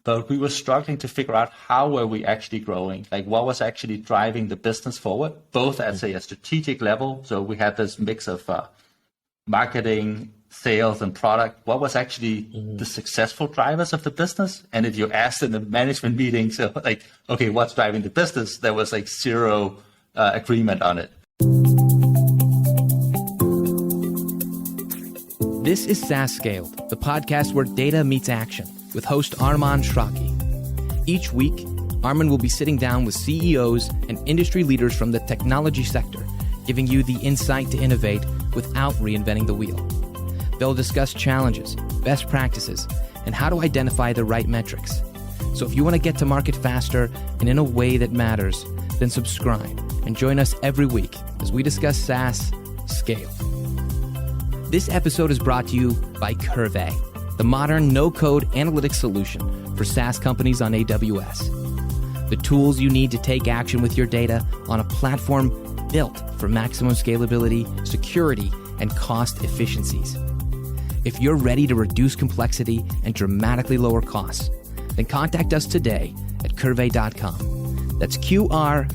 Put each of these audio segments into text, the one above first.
but we were struggling to figure out how were we actually growing, like what was actually driving the business forward, both at say a strategic level. So we had this mix of marketing, sales, and product. What was actually the successful drivers of the business? And if you asked in the management meeting, so like, okay, what's driving the business? There was like zero agreement on it. This is SaaS Scaled, the podcast where data meets action, with host Arman Eshraghi. Each week, Arman will be sitting down with CEOs and industry leaders from the technology sector, giving you the insight to innovate without reinventing the wheel. They'll discuss challenges, best practices, and how to identify the right metrics. So if you want to get to market faster and in a way that matters, then subscribe and join us every week as we discuss SaaS Scaled. This episode is brought to you by Qrvey, the modern no-code analytics solution for SaaS companies on AWS. The tools you need to take action with your data on a platform built for maximum scalability, security, and cost efficiencies. If you're ready to reduce complexity and dramatically lower costs, then contact us today at Qrvey.com. That's Qrvey.com.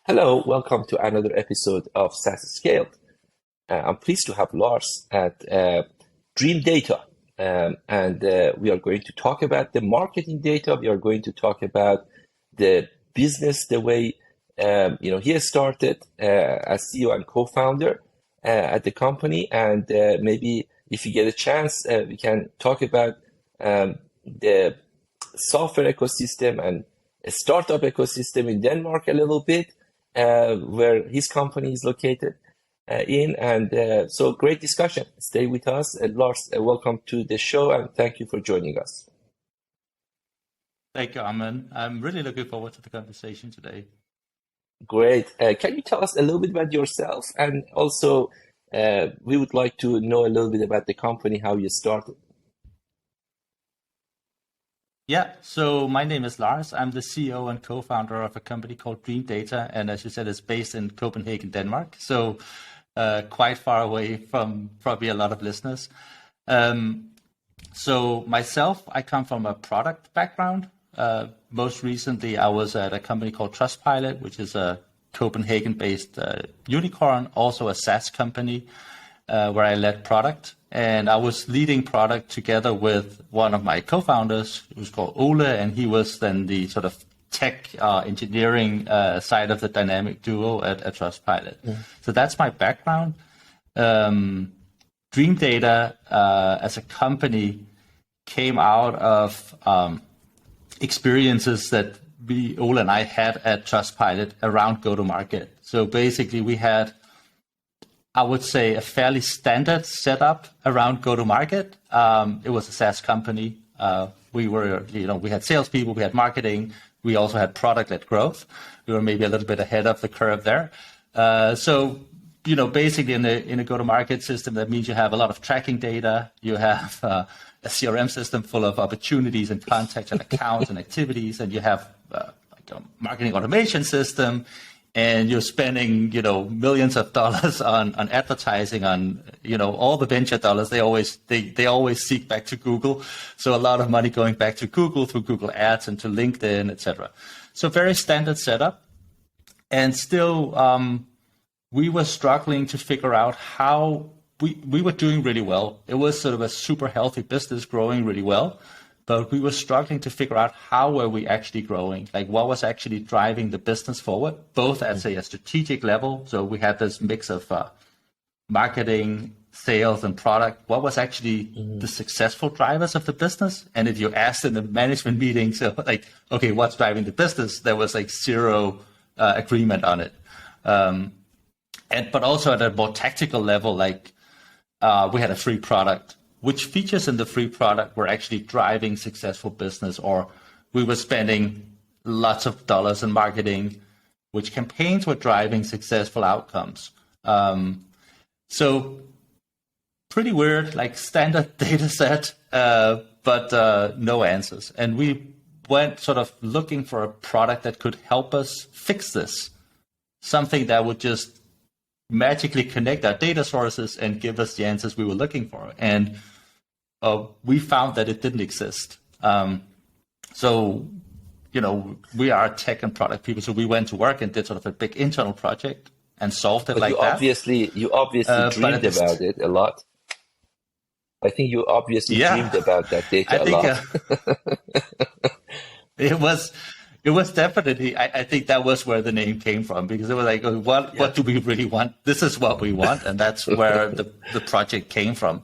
Hello, welcome to another episode of SaaS Scaled. I'm pleased to have Lars at Dreamdata, and we are going to talk about the marketing data. We are going to talk about the business, the way he has started as CEO and co-founder at the company, and maybe if you get a chance, we can talk about the software ecosystem and a startup ecosystem in Denmark a little bit. Where his company is located so great discussion. Stay with us. Lars, welcome to the show and thank you for joining us. Thank you, Arman. I'm really looking forward to the conversation today. Great. Can you tell us a little bit about yourself? And also, we would like to know a little bit about the company, how you started. Yeah, so my name is Lars. I'm the CEO and co-founder of a company called Dreamdata, and as you said, it's based in Copenhagen, Denmark. So quite far away from probably a lot of listeners. So myself, I come from a product background. Most recently, I was at a company called Trustpilot, which is a Copenhagen-based unicorn, also a SaaS company where I led product. And I was leading product together with one of my co-founders, who's called Ole, and he was then the sort of tech engineering side of the dynamic duo at Trustpilot. So that's my background. Dreamdata as a company came out of experiences that Ole and I had at Trustpilot around go-to-market. So basically we had, I would say, a fairly standard setup around go-to-market. It was a SaaS company. We had salespeople, we had marketing, we also had product-led growth. We were maybe a little bit ahead of the curve there. Basically in a go-to-market system, that means you have a lot of tracking data. You have a CRM system full of opportunities and contacts and accounts and activities, and you have like a marketing automation system. And you're spending, millions of dollars on advertising, on, all the venture dollars. They always seek back to Google. So a lot of money going back to Google through Google Ads and to LinkedIn, etc. So very standard setup. And still, we were struggling to figure out how we were doing really well. It was sort of a super healthy business growing really well. But we were struggling to figure out how were we actually growing, like what was actually driving the business forward, both at say a strategic level. So we had this mix of marketing, sales, and product. What was actually the successful drivers of the business? And if you asked in the management meeting, so like, okay, what's driving the business? There was like zero agreement on it. But also at a more tactical level, like we had a free product. Which features in the free product were actually driving successful business, or we were spending lots of dollars in marketing, which campaigns were driving successful outcomes. So pretty weird, like standard data set, but no answers. And we went sort of looking for a product that could help us fix this, something that would just magically connect our data sources and give us the answers we were looking for. And we found that it didn't exist. So, we are tech and product people. So we went to work and did sort of a big internal project and solved it like that. You obviously dreamed about it a lot. I think you obviously dreamed about that data a lot. It was definitely, I think that was where the name came from, because it was like, what do we really want? This is what we want. And that's where the project came from.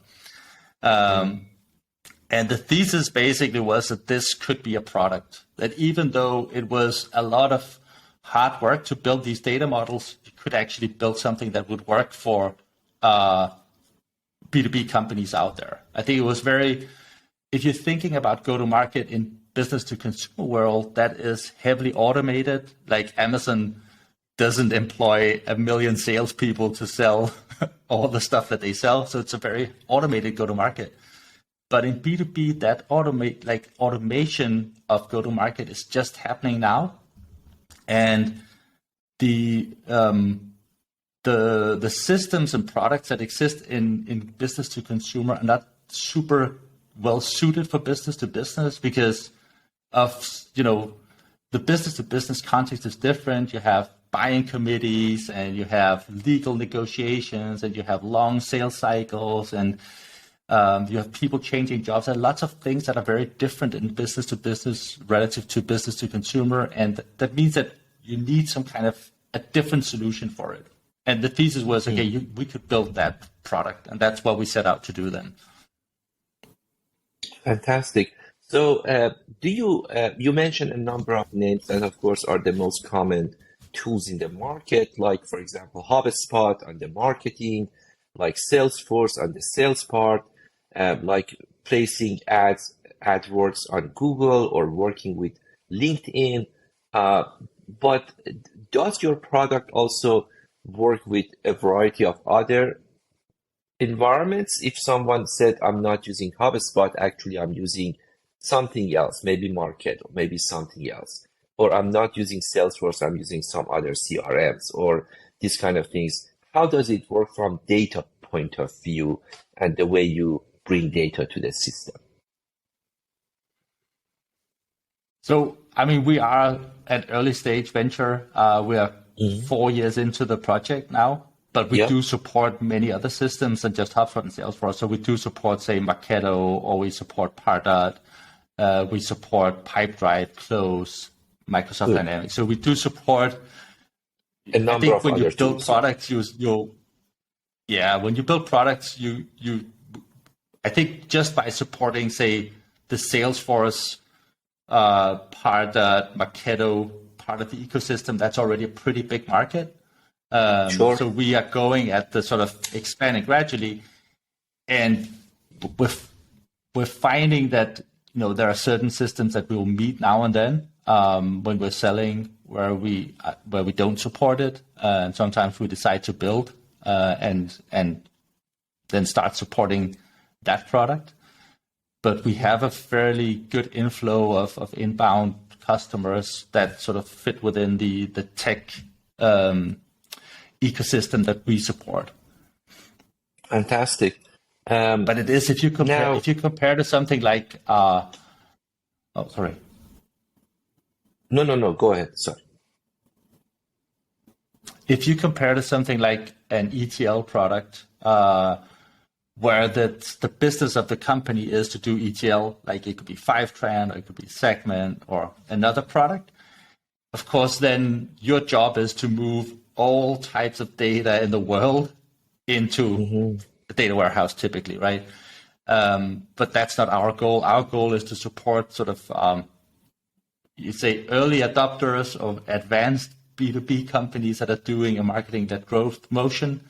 And the thesis basically was that this could be a product, that even though it was a lot of hard work to build these data models, you could actually build something that would work for B2B companies out there. I think it was if you're thinking about go-to-market in business to consumer world, that is heavily automated. Like Amazon doesn't employ 1 million salespeople to sell all the stuff that they sell. So it's a very automated go-to-market. But in B2B, that automation of go-to-market is just happening now. And the systems and products that exist in business to consumer are not super well suited for business to business, because of, the business to business context is different. You have buying committees, and you have legal negotiations, and you have long sales cycles, and you have people changing jobs, and lots of things that are very different in business to business relative to business to consumer. And that means that you need some kind of a different solution for it. And the thesis was, we could build that product. And that's what we set out to do then. Fantastic. So you mentioned a number of names that, of course, are the most common tools in the market, like, for example, HubSpot on the marketing, like Salesforce on the sales part, like placing AdWords on Google or working with LinkedIn. But does your product also work with a variety of other environments? If someone said, I'm not using HubSpot, actually I'm using something else, maybe Market, or maybe something else, or I'm not using Salesforce, I'm using some other CRMs or these kind of things. How does it work from data point of view and the way you bring data to the system? So, we are at early stage venture. We are 4 years into the project now, but we do support many other systems than just HubSpot and Salesforce. So we do support, say, Marketo, or we support Pardot. We support Pipedrive, Close, Microsoft Dynamics. So we do support a number of when other you build tools. Products, when you build products, I think just by supporting, say, the Salesforce Pardot, Marketo part of the ecosystem, that's already a pretty big market. Sure. So we are going at the sort of expanding gradually, and we're finding that there are certain systems that we will meet now and then when we're selling where we don't support it, and sometimes we decide to build and then start supporting that product. But we have a fairly good inflow of inbound customers that sort of fit within the tech ecosystem that we support. Fantastic. But it is, if you compare to something like sorry. No, go ahead. Sorry. If you compare to something like an ETL product, where the business of the company is to do ETL, like it could be Fivetran, or it could be Segment, or another product. Of course, then your job is to move all types of data in the world into a data warehouse, typically, right? But that's not our goal. Our goal is to support sort of, early adopters of advanced B2B companies that are doing a marketing-led growth motion.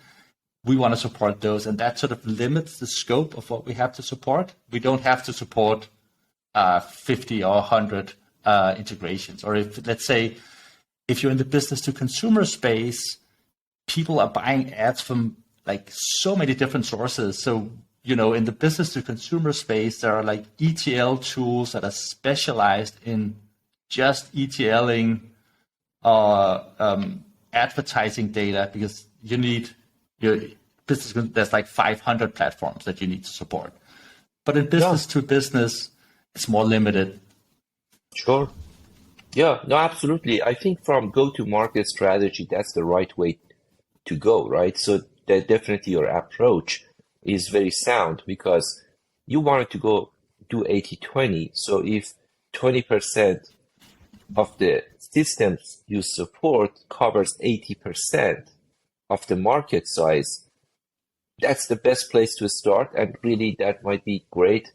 We want to support those, and that sort of limits the scope of what we have to support. We don't have to support 50 or 100 integrations. Or let's say, if you're in the business to consumer space, people are buying ads from like so many different sources. So, in the business to consumer space, there are like ETL tools that are specialized in just ETLing advertising data, because you need there's like 500 platforms that you need to support. But in business to business, it's more limited. Sure. Yeah, no, absolutely. I think from go-to-market strategy, that's the right way to go, right? So that definitely your approach is very sound because you wanted to go do 80-20. So if 20% of the systems you support covers 80% of the market size, that's the best place to start. And really, that might be great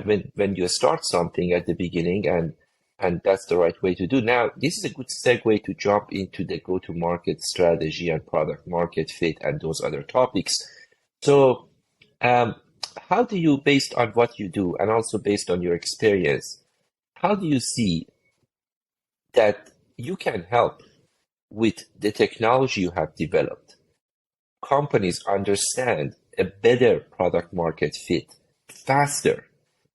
when you start something at the beginning, and that's the right way to do. Now, this is a good segue to jump into the go-to-market strategy and product market fit and those other topics. So how do you, based on what you do and also based on your experience, how do you see that you can help with the technology you have developed companies understand a better product market fit faster,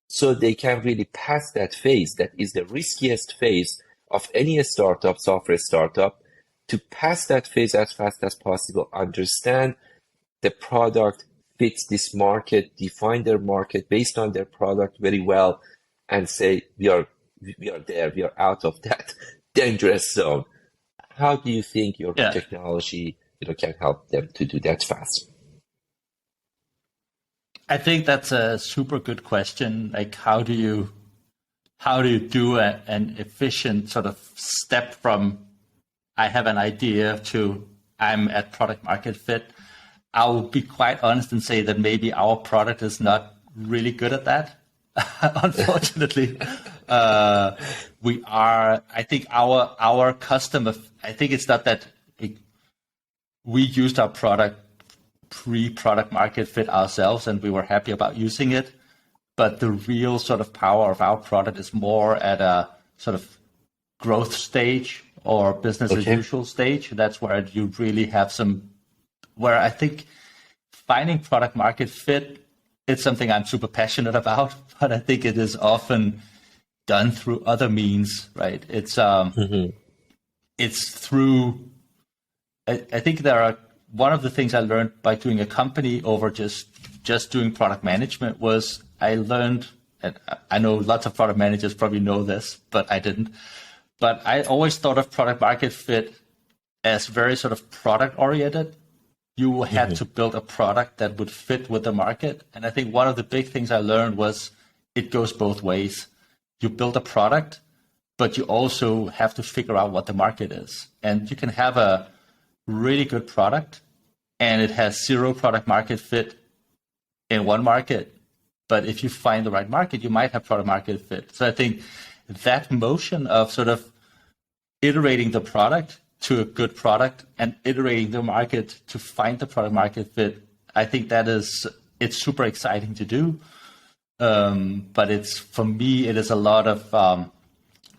so they can really pass that phase that is the riskiest phase of any startup, software startup, to pass that phase as fast as possible, understand the product fits this market, define their market based on their product very well, and say, we are there, we are out of that dangerous zone. How do you think your technology can help them to do that faster? I think that's a super good question. Like, how do you do an efficient sort of step from I have an idea to I'm at product market fit? I will be quite honest and say that maybe our product is not really good at that. Unfortunately, we are. I think our customer. I think it's not that we used our product pre-product market fit ourselves, and we were happy about using it. But the real sort of power of our product is more at a sort of growth stage or business as usual stage. That's where you really have where I think finding product market fit, it's something I'm super passionate about, but I think it is often done through other means, right? It's through, I think one of the things I learned by doing a company over just doing product management was I learned, and I know lots of product managers probably know this, but I didn't. But I always thought of product market fit as very sort of product oriented. You had to build a product that would fit with the market. And I think one of the big things I learned was it goes both ways. You build a product, but you also have to figure out what the market is. And you can have a really good product and it has zero product market fit in one market. But if you find the right market, you might have product market fit. So I think that motion of sort of iterating the product to a good product and iterating the market to find the product market fit, I think it's super exciting to do. But for me, it is a lot of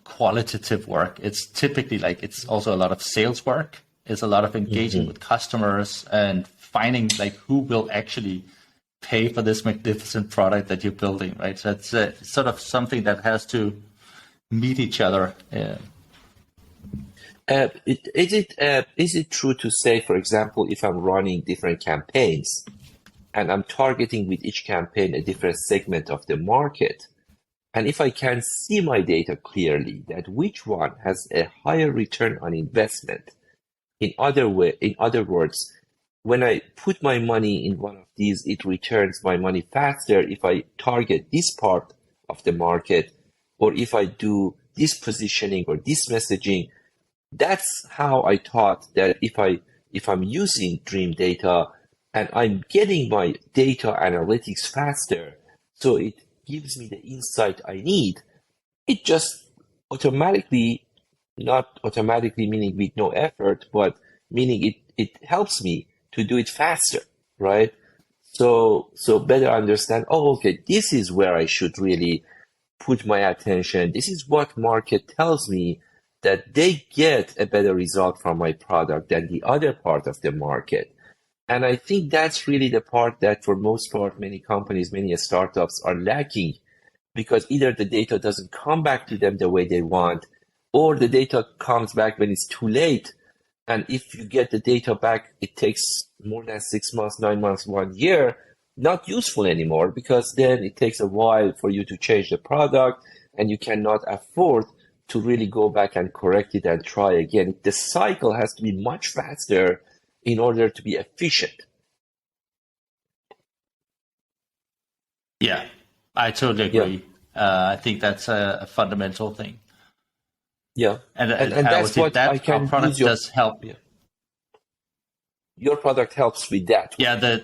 qualitative work. It's typically it's also a lot of sales work. It's a lot of engaging with customers and finding who will actually pay for this magnificent product that you're building, right? So it's sort of something that has to meet each other. Is it true to say, for example, if I'm running different campaigns and I'm targeting with each campaign a different segment of the market, and if I can see my data clearly that which one has a higher return on investment, in other words, when I put my money in one of these, it returns my money faster if I target this part of the market, or if I do this positioning or this messaging. That's how I thought that if I'm using Dreamdata and I'm getting my data analytics faster, so it gives me the insight I need, it just automatically, not automatically meaning with no effort, but meaning it helps me to do it faster, right? So better understand, this is where I should really put my attention. This is what market tells me that they get a better result from my product than the other part of the market. And I think that's really the part that for most part, many companies, many startups are lacking, because either the data doesn't come back to them the way they want, or the data comes back when it's too late And if you get the data back, it takes more than 6 months, 9 months, 1 year, not useful anymore, because then it takes a while for you to change the product and you cannot afford to really go back and correct it and try again. The cycle has to be much faster in order to be efficient. Yeah, I totally agree. Yeah. I think that's a fundamental thing. Yeah, and that's what I can our product use does help. Yeah. Your product helps with that. Yeah,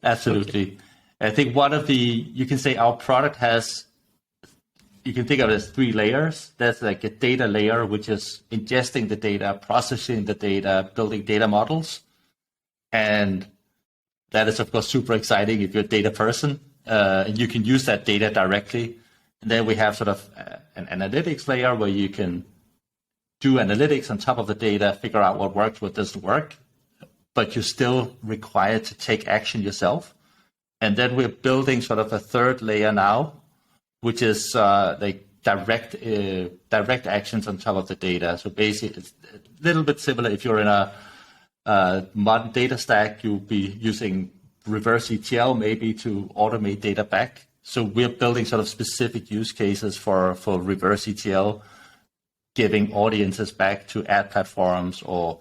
absolutely. Okay. I think you can say our product you can think of it as 3 layers. There's like a data layer, which is ingesting the data, processing the data, building data models. And that is, of course, super exciting if you're a data person. And you can use that data directly. And then we have sort of an analytics layer where you can do analytics on top of the data, figure out what works, what doesn't work, but you're still required to take action yourself. And then we're building sort of a 3rd layer now, which is like direct actions on top of the data. So basically, it's a little bit similar. If you're in a modern data stack, you'll be using reverse ETL maybe to automate data back. So we're building sort of specific use cases for reverse ETL, giving audiences back to ad platforms or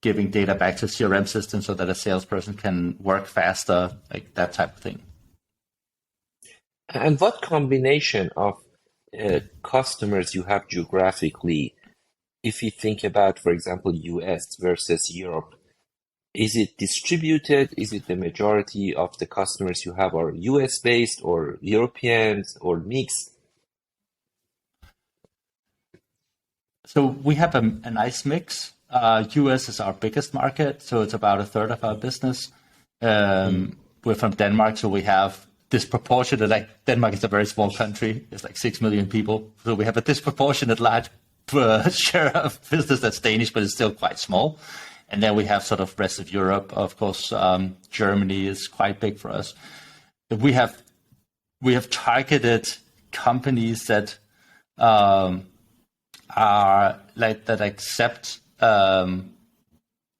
giving data back to CRM systems so that a salesperson can work faster, like that type of thing. And what combination of customers you have geographically, if you think about, for example, US versus Europe, is it distributed? Is it the majority of the customers you have are US based or Europeans or mixed? So we have a nice mix. US is our biggest market, so it's about 1/3 of our business. We're from Denmark, so we have disproportionate, like Denmark is a very small country. It's like 6 million people. So we have a disproportionate large share of business that's Danish, but it's still quite small. And then we have sort of rest of Europe. Of course, Germany is quite big for us. We have targeted companies that are like that accept an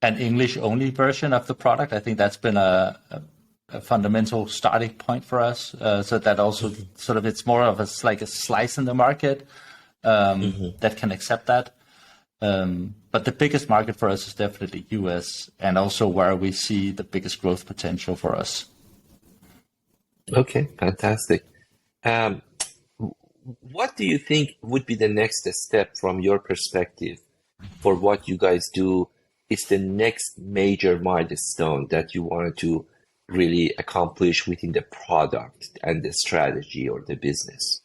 English-only version of the product. I think that's been a fundamental starting point for us. So that also sort of it's more of like a slice in the market that can accept that. But the biggest market for us is definitely US, and also where we see the biggest growth potential for us. Okay, fantastic. What do you think would be the next step from your perspective for what you guys do? Is the next major milestone that you wanted to really accomplish within the product and the strategy or the business?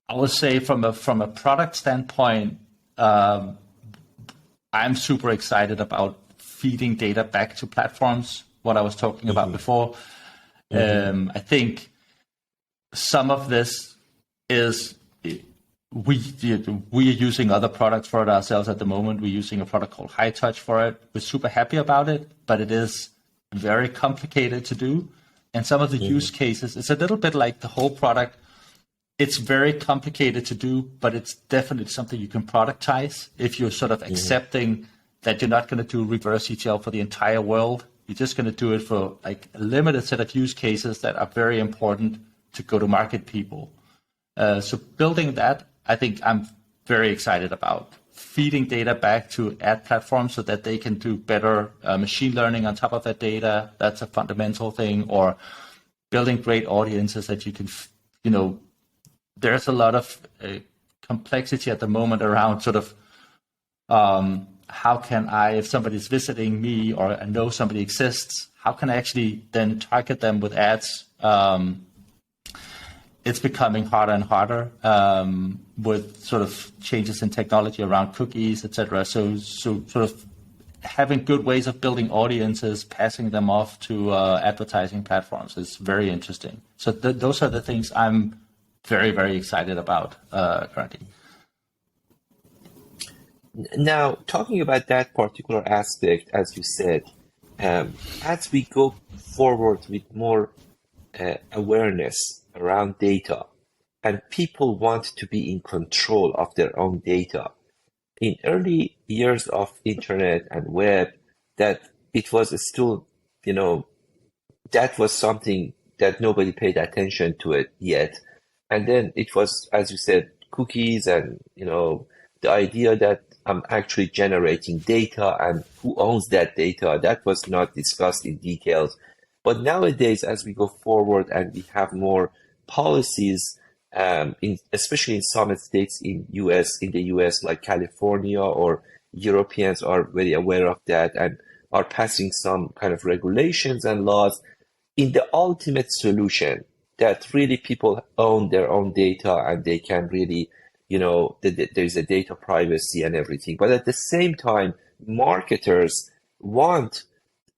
I would say from a product standpoint, I'm super excited about feeding data back to platforms, what I was talking about before. I think some of this is we are using other products for it ourselves at the moment. We're using a product called High Touch for it. We're super happy about it, but it is very complicated to do. And some of the use cases, it's a little bit like the whole product. It's very complicated to do, but it's definitely something you can productize if you're sort of accepting that you're not going to do reverse ETL for the entire world. You're just going to do it for like a limited set of use cases that are very important to go-to-market people. So building that, I think I'm very excited about. Feeding data back to ad platforms so that they can do better machine learning on top of that data. That's a fundamental thing. Or building great audiences that you can, there's a lot of complexity at the moment around sort of how can I, if somebody's visiting me or I know somebody exists, how can I actually then target them with ads? It's becoming harder and harder with sort of changes in technology around cookies, etc. So sort of having good ways of building audiences, passing them off to advertising platforms is very interesting. So those are the things I'm very, very excited about currently. Now, talking about that particular aspect, as you said, as we go forward with more awareness around data, and people want to be in control of their own data. In early years of internet and web, that it was still, that was something that nobody paid attention to it yet. And then it was, as you said, cookies and, the idea that I'm actually generating data and who owns that data, that was not discussed in details. But nowadays, as we go forward and we have more policies, especially in some states in the US, like California, or Europeans are very aware of that and are passing some kind of regulations and laws in the ultimate solution that really people own their own data and they can really, there's a data privacy and everything. But at the same time, marketers want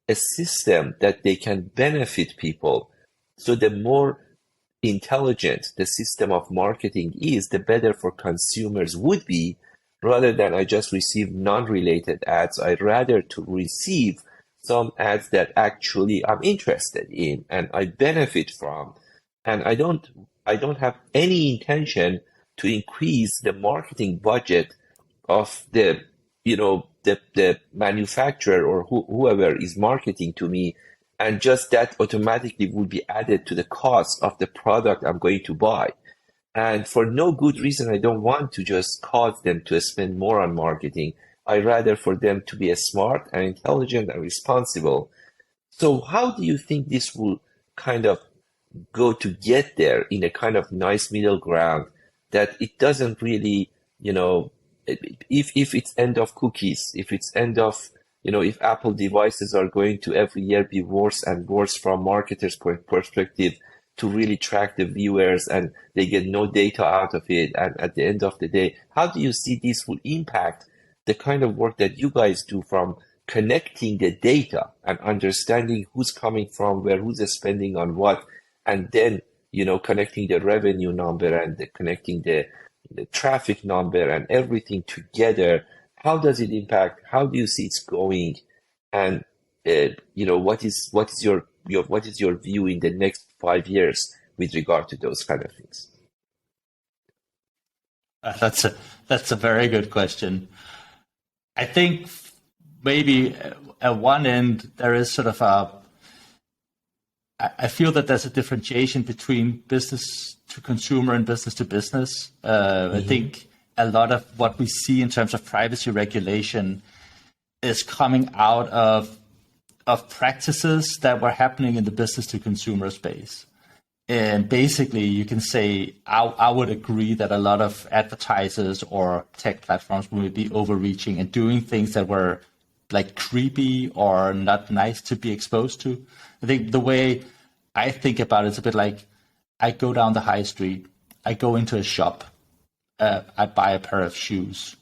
a system that they can benefit people. So the more intelligent the system of marketing is, the better for consumers would be. Rather than I just receive non-related ads, I'd rather to receive some ads that actually I'm interested in and I benefit from. And I don't have any intention to increase the marketing budget of the manufacturer or whoever is marketing to me, and just that automatically will be added to the cost of the product I'm going to buy. And for no good reason, I don't want to just cause them to spend more on marketing. I rather for them to be smart and intelligent and responsible. So how do you think this will kind of go to get there in a kind of nice middle ground, that it doesn't really, if it's end of cookies, if it's end of, if Apple devices are going to every year be worse and worse from marketers' perspective to really track the viewers and they get no data out of it. And at the end of the day, how do you see this will impact the kind of work that you guys do from connecting the data and understanding who's coming from where, who's spending on what, and then, connecting the revenue number and connecting the traffic number and everything together? How does it impact? How do you see it's going? And, what is your view in the next 5 years with regard to those kind of things? That's a very good question. I think maybe at one end there is sort of I feel that there's a differentiation between business to consumer and business to business. I think a lot of what we see in terms of privacy regulation is coming out of practices that were happening in the business to consumer space. And basically, you can say, I would agree that a lot of advertisers or tech platforms would be overreaching and doing things that were like creepy or not nice to be exposed to. I think the way I think about it is a bit like, I go down the high street, I go into a shop, I buy a pair of shoes.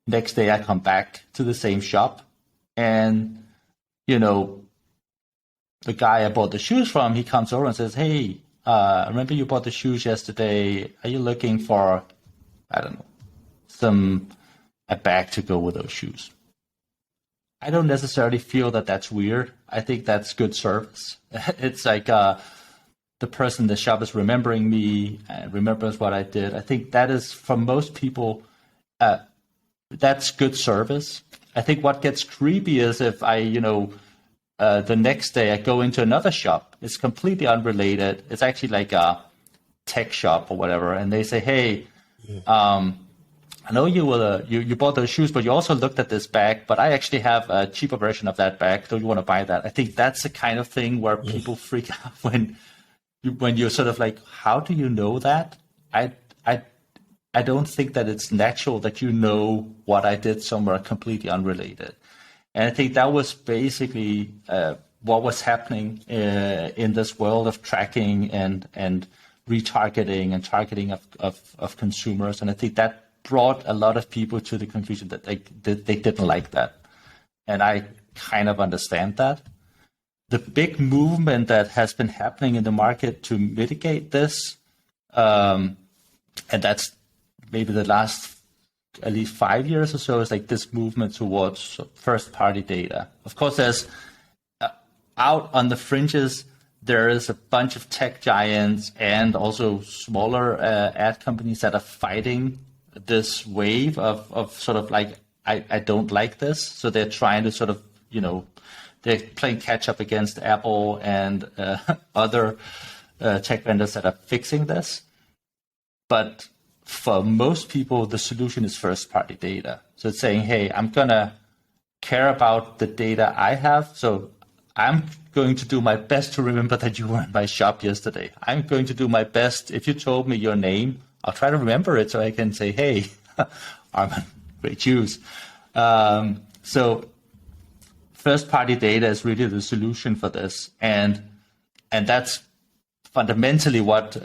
Next day I come back to the same shop, and, the guy I bought the shoes from, he comes over and says, hey, I remember you bought the shoes yesterday. Are you looking for, I don't know, a bag to go with those shoes? I don't necessarily feel that that's weird. I think that's good service. It's like the person in the shop is remembering me, remembers what I did. I think that is, for most people, that's good service. I think what gets creepy is if I, the next day I go into another shop. It's completely unrelated. It's actually like a tech shop or whatever. And they say, hey, I know you bought those shoes, but you also looked at this bag, but I actually have a cheaper version of that bag. Don't you want to buy that? I think that's the kind of thing where people freak out when you're sort of like, how do you know that? I don't think that it's natural that you know what I did somewhere completely unrelated. And I think that was basically what was happening in this world of tracking and retargeting and targeting of consumers. And I think that brought a lot of people to the conclusion that they didn't like that. And I kind of understand that. The big movement that has been happening in the market to mitigate this, and that's maybe the last at least 5 years or so, is like this movement towards first-party data. Of course, there's out on the fringes, there is a bunch of tech giants and also smaller ad companies that are fighting this wave of sort of like, I don't like this. So they're trying to sort of, they're playing catch up against Apple and other tech vendors that are fixing this. But for most people, the solution is first-party data. So it's saying, hey, I'm going to care about the data I have. So I'm going to do my best to remember that you were in my shop yesterday. I'm going to do my best. If you told me your name, I'll try to remember it so I can say, hey, Arman, great shoes. So first-party data is really the solution for this. And that's fundamentally what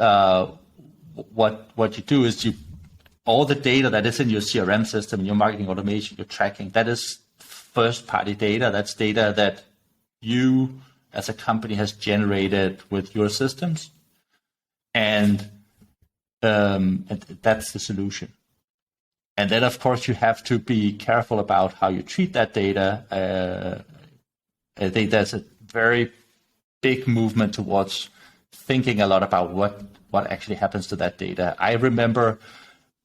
you do is all the data that is in your CRM system, in your marketing automation, your tracking, that is first-party data. That's data that you as a company has generated with your systems. And that's the solution. And then, of course, you have to be careful about how you treat that data. I think there's a very big movement towards thinking a lot about what actually happens to that data. I remember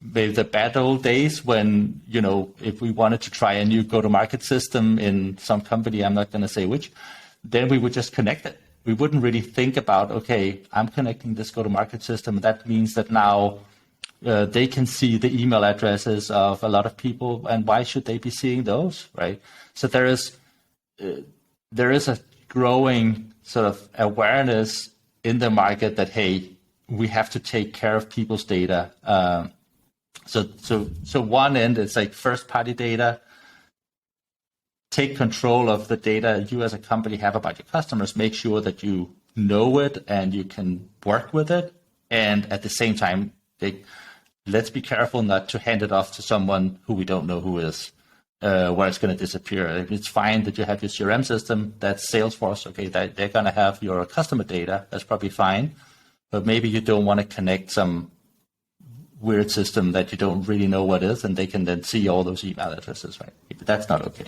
maybe the bad old days when, if we wanted to try a new go-to-market system in some company, I'm not going to say which, then we would just connect it. We wouldn't really think about, okay, I'm connecting this go-to-market system. That means that now they can see the email addresses of a lot of people, and why should they be seeing those, right? So there is a growing sort of awareness in the market that, hey, we have to take care of people's data. So one end, it's like first-party data. Take control of the data you as a company have about your customers. Make sure that you know it and you can work with it. And at the same time, let's be careful not to hand it off to someone who we don't know who is, where it's going to disappear. It's fine that you have your CRM system, that's Salesforce. Okay, they're going to have your customer data. That's probably fine. But maybe you don't want to connect some weird system that you don't really know what is, and they can then see all those email addresses, right? That's not okay.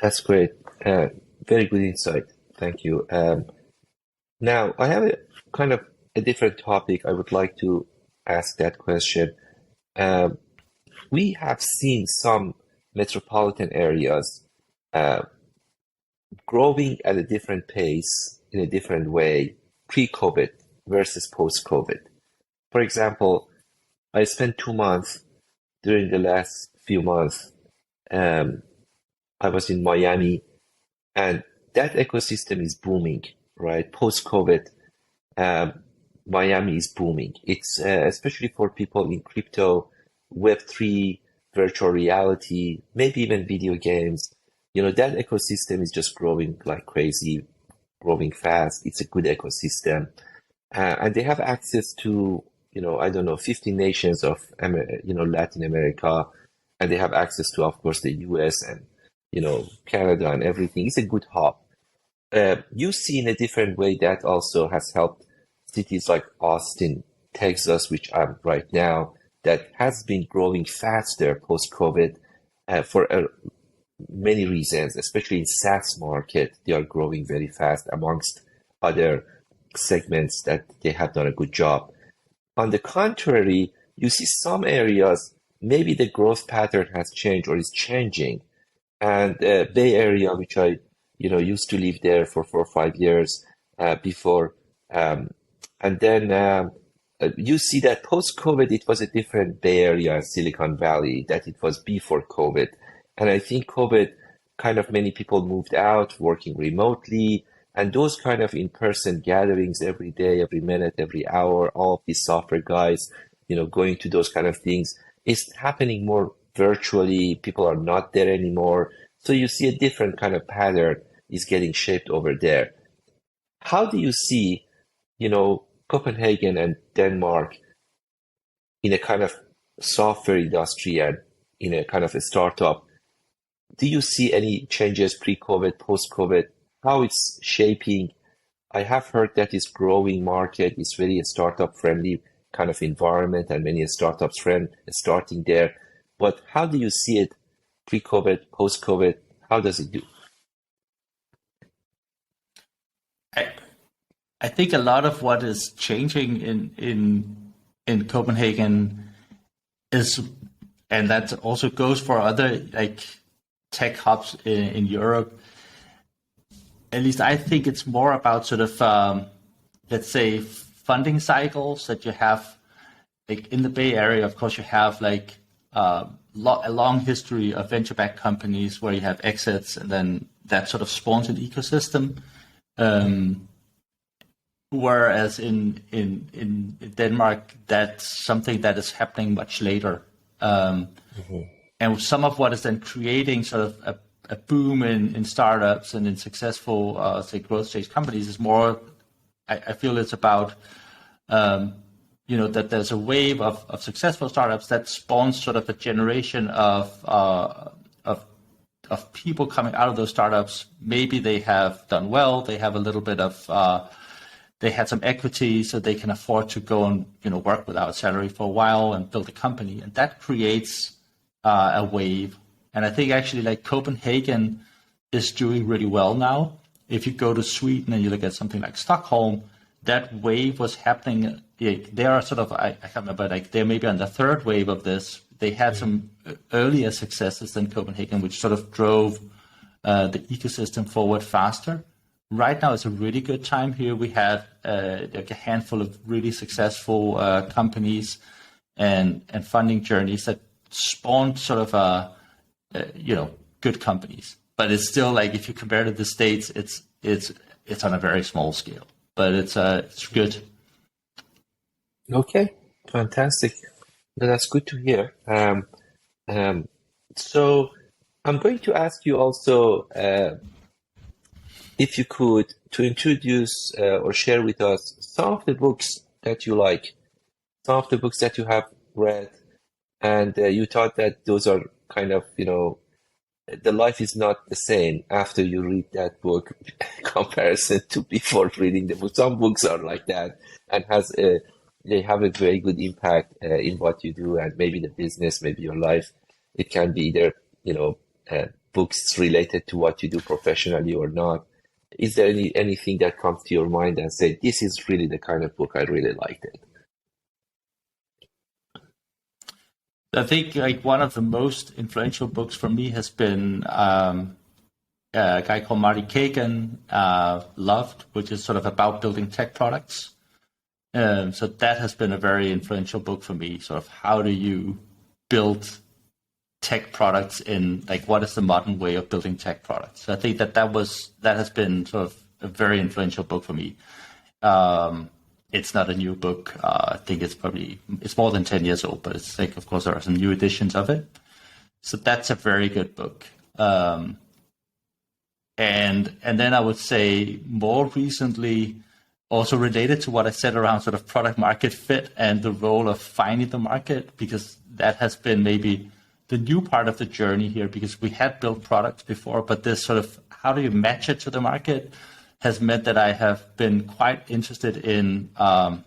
That's great. Very good insight. Thank you. Now, I have a different topic. I would like to ask that question. We have seen some metropolitan areas growing at a different pace in a different way, pre-COVID versus post-COVID. For example, I spent 2 months during the last few months. I was in Miami, and that ecosystem is booming, right? Post-COVID, Miami is booming. It's especially for people in crypto, Web3, virtual reality, maybe even video games. That ecosystem is just growing like crazy, growing fast. It's a good ecosystem. And they have access to, 50 nations of, Latin America. And they have access to, of course, the US and, Canada and everything. It's a good hub. You see in a different way that also has helped cities like Austin, Texas, which I'm right now, that has been growing faster post-COVID for many reasons, especially in SaaS market. They are growing very fast amongst other segments that they have done a good job. On the contrary, you see some areas, maybe the growth pattern has changed or is changing. And Bay Area, which I used to live there for 4 or 5 years before. And then you see that post-COVID, it was a different Bay Area and Silicon Valley that it was before COVID. And I think COVID many people moved out, working remotely, and those kind of in-person gatherings every day, every minute, every hour, all of these software guys, going to those kind of things is happening more virtually. People are not there anymore. So you see a different kind of pattern is getting shaped over there. How do you see, Copenhagen and Denmark in a kind of software industry and in a kind of a startup? Do you see any changes pre-COVID, post-COVID? How it's shaping? I have heard that it's growing market. It's very startup-friendly kind of environment, and many startups starting there. But how do you see it pre-COVID, post-COVID? How does it do? I think a lot of what is changing in Copenhagen is, and that also goes for other like tech hubs in Europe. At least I think it's more about sort of let's say funding cycles that you have. Like in the Bay Area, of course, you have like a long history of venture-backed companies where you have exits, and then that sort of spawns an ecosystem. Whereas in Denmark, that's something that is happening much later. And some of what is then creating sort of a boom in startups and in successful, say, growth stage companies is more, I feel it's about, that there's a wave of successful startups that spawns sort of a generation of people coming out of those startups. Maybe they have done well. They have a little bit of, they had some equity, so they can afford to go and work without salary for a while and build a company, and that creates a wave. And I think actually like Copenhagen is doing really well now. If you go to Sweden and you look at something like Stockholm, that wave was happening. They are sort of, I can't remember, like they're maybe on the third wave of this. They had some earlier successes than Copenhagen, which sort of drove the ecosystem forward faster. Right now, it's a really good time here. We had like a handful of really successful companies and funding journeys that spawned sort of good companies. But it's still like, if you compare to the States, it's on a very small scale. But it's good. Okay, fantastic. That's good to hear. So I'm going to ask you also, if you could, to introduce or share with us some of the books that you like, some of the books that you have read, and you thought that those are kind of, the life is not the same after you read that book comparison to before reading the book. Some books are like that and they have a very good impact in what you do and maybe the business, maybe your life. It can be either, books related to what you do professionally or not. Is there anything that comes to your mind and say, this is really the kind of book I really liked it? I think like one of the most influential books for me has been a guy called Marty Kagan, Loved, which is sort of about building tech products. So that has been a very influential book for me. Sort of how do you build tech products in, like, what is the modern way of building tech products? So I think that has been sort of a very influential book for me. It's not a new book. I think it's more than 10 years old, but it's like, of course, there are some new editions of it. So that's a very good book. And then I would say more recently, also related to what I said around sort of product market fit and the role of finding the market, because that has been maybe the new part of the journey here, because we had built products before, but this sort of, how do you match it to the market, has meant that I have been quite interested in the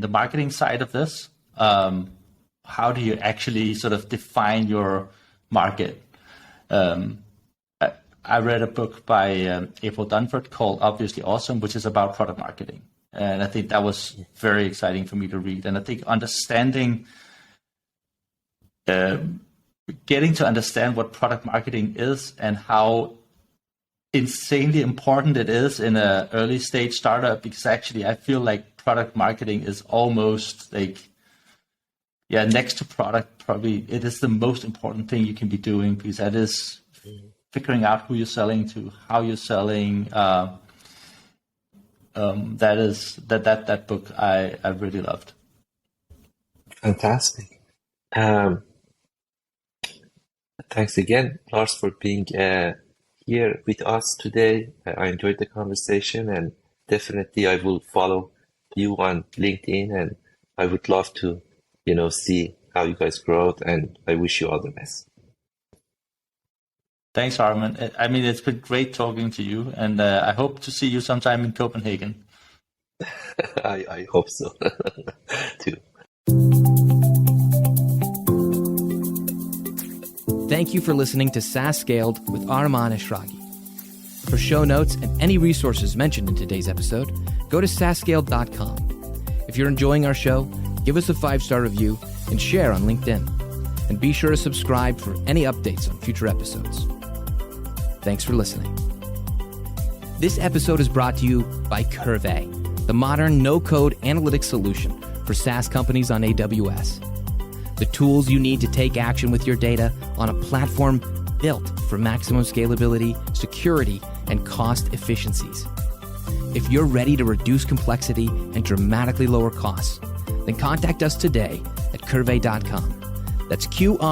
marketing side of this. How do you actually sort of define your market? I read a book by April Dunford called Obviously Awesome, which is about product marketing. And I think that was very exciting for me to read. And I think understanding, getting to understand what product marketing is and how insanely important it is in an early stage startup, because actually I feel like product marketing is almost like, next to product, probably it is the most important thing you can be doing, because that is figuring out who you're selling to, how you're selling. That book I really loved. Fantastic. Thanks again, Lars, for being here with us today. I enjoyed the conversation, and definitely I will follow you on LinkedIn, and I would love to, see how you guys grow, and I wish you all the best. Thanks, Arman. I mean, it's been great talking to you, and I hope to see you sometime in Copenhagen. I hope so, too. Thank you for listening to SaaS Scaled with Arman Eshraghi. For show notes and any resources mentioned in today's episode, go to SaaSscaled.com. If you're enjoying our show, give us a 5-star review and share on LinkedIn. And be sure to subscribe for any updates on future episodes. Thanks for listening. This episode is brought to you by Qrvey, the modern no-code analytics solution for SaaS companies on AWS. The tools you need to take action with your data on a platform built for maximum scalability, security, and cost efficiencies. If you're ready to reduce complexity and dramatically lower costs, then contact us today at Qrvey.com. That's Qrvey.com.